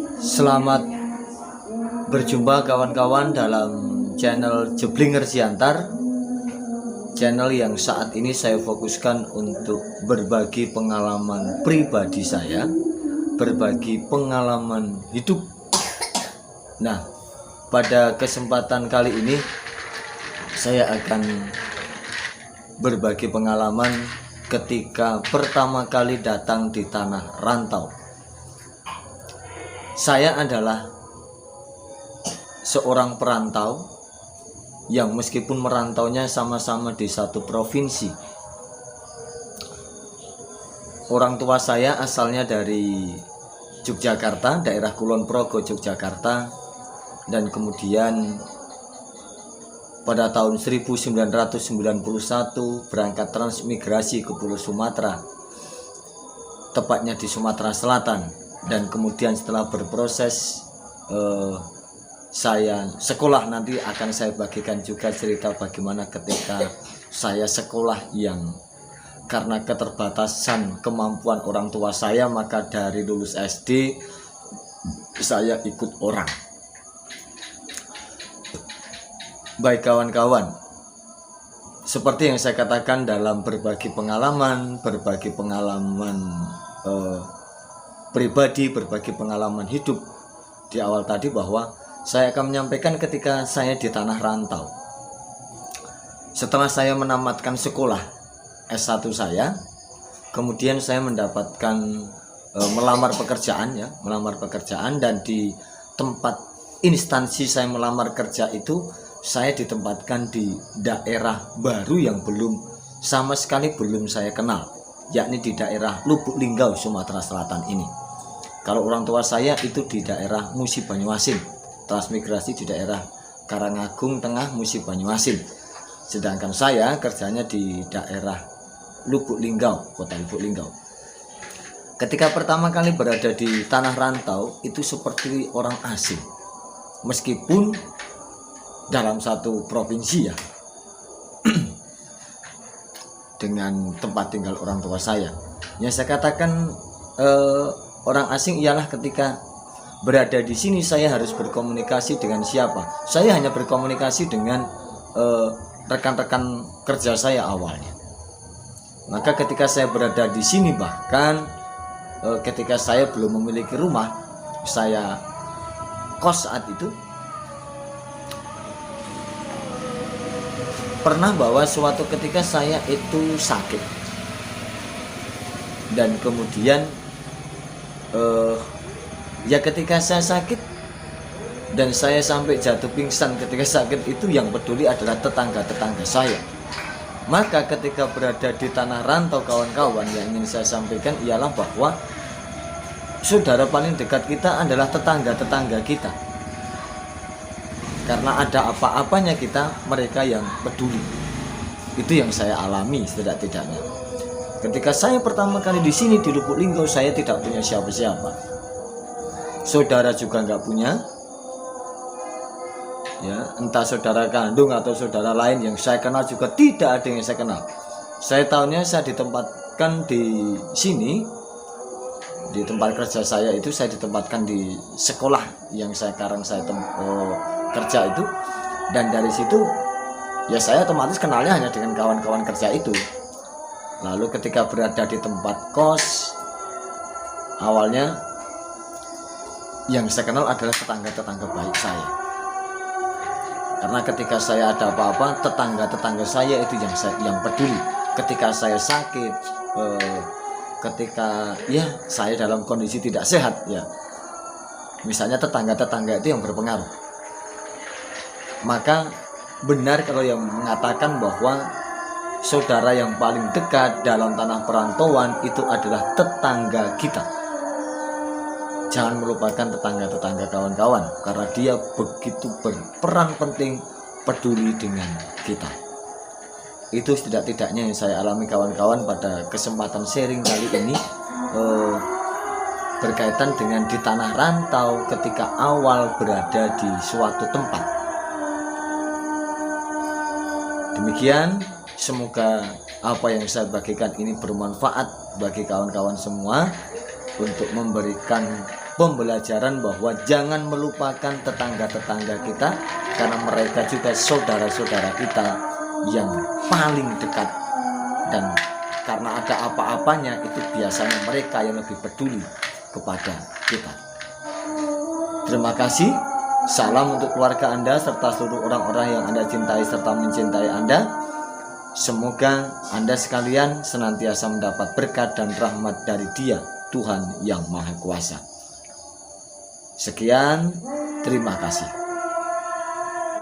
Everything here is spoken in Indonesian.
Selamat berjumpa kawan-kawan dalam channel Jeblinger Siantar, channel yang saat ini saya fokuskan untuk berbagi pengalaman pribadi saya, berbagi pengalaman hidup. Nah, pada kesempatan kali ini saya akan berbagi pengalaman ketika pertama kali datang di tanah rantau. Saya adalah seorang perantau yang meskipun merantaunya sama-sama di satu provinsi. Orang tua saya asalnya dari Yogyakarta, daerah Kulon Progo, Yogyakarta, dan kemudian pada tahun 1991 berangkat transmigrasi ke Pulau Sumatera, tepatnya di Sumatera Selatan. Dan kemudian setelah berproses saya sekolah, nanti akan saya bagikan juga cerita bagaimana ketika saya sekolah yang karena keterbatasan kemampuan orang tua saya, maka dari lulus SD saya ikut orang. Baik kawan-kawan, seperti yang saya katakan dalam berbagi pengalaman pribadi, berbagi pengalaman hidup di awal tadi, bahwa saya akan menyampaikan ketika saya di tanah rantau. Setelah saya menamatkan sekolah S1 saya, kemudian saya mendapatkan melamar pekerjaan, dan di tempat instansi saya melamar kerja itu saya ditempatkan di daerah baru yang sama sekali belum saya kenal, yakni di daerah Lubuk Linggau, Sumatera Selatan ini. Kalau orang tua saya itu di daerah Musi Banyuasin, transmigrasi di daerah Karangagung Tengah, Musi Banyuasin. Sedangkan saya kerjanya di daerah Lubuk Linggau, kota Lubuk Linggau. Ketika pertama kali berada di tanah rantau, itu seperti orang asing, meskipun dalam satu provinsi ya, dengan tempat tinggal orang tua saya. Yang saya katakan orang asing ialah ketika berada di sini saya harus berkomunikasi dengan siapa? Saya hanya berkomunikasi dengan rekan-rekan kerja saya awalnya. Maka ketika saya berada di sini, bahkan ketika saya belum memiliki rumah, saya kos saat itu, pernah bahwa suatu ketika saya itu sakit, dan kemudian ya ketika saya sakit dan saya sampai jatuh pingsan ketika sakit itu, yang peduli adalah tetangga-tetangga saya. Maka ketika berada di tanah rantau kawan-kawan, yang ingin saya sampaikan ialah bahwa saudara paling dekat kita adalah tetangga-tetangga kita. Karena ada apa-apanya mereka yang peduli. Itu yang saya alami setidak-tidaknya. Ketika saya pertama kali di sini di Lubuk Linggau, saya tidak punya siapa-siapa. Saudara juga nggak punya. Ya, entah saudara kandung atau saudara lain yang saya kenal juga tidak ada yang saya kenal. Saya tahunya saya ditempatkan di sini, di tempat kerja saya itu, saya ditempatkan di sekolah yang sekarang saya kerja itu, dan dari situ ya saya otomatis kenalnya hanya dengan kawan-kawan kerja itu. Lalu ketika berada di tempat kos, awalnya yang saya kenal adalah tetangga-tetangga baik saya. Karena ketika saya ada apa-apa, tetangga-tetangga saya itu yang peduli. Ketika saya sakit, ketika ya saya dalam kondisi tidak sehat, ya misalnya tetangga-tetangga itu yang berpengaruh. Maka benar kalau yang mengatakan bahwa saudara yang paling dekat dalam tanah perantauan itu adalah tetangga kita. Jangan melupakan tetangga-tetangga kawan-kawan, karena dia begitu berperan penting peduli dengan kita. Itu setidak-tidaknya yang saya alami kawan-kawan pada kesempatan sharing kali ini, berkaitan dengan di tanah rantau ketika awal berada di suatu tempat. Demikian, semoga apa yang saya bagikan ini bermanfaat bagi kawan-kawan semua untuk memberikan pembelajaran bahwa jangan melupakan tetangga-tetangga kita, karena mereka juga saudara-saudara kita yang paling dekat, dan karena ada apa-apanya itu biasanya mereka yang lebih peduli kepada kita. Terima kasih. Salam untuk keluarga Anda serta seluruh orang-orang yang Anda cintai serta mencintai Anda. Semoga Anda sekalian senantiasa mendapat berkat dan rahmat dari Dia, Tuhan yang Maha Kuasa. Sekian, terima kasih.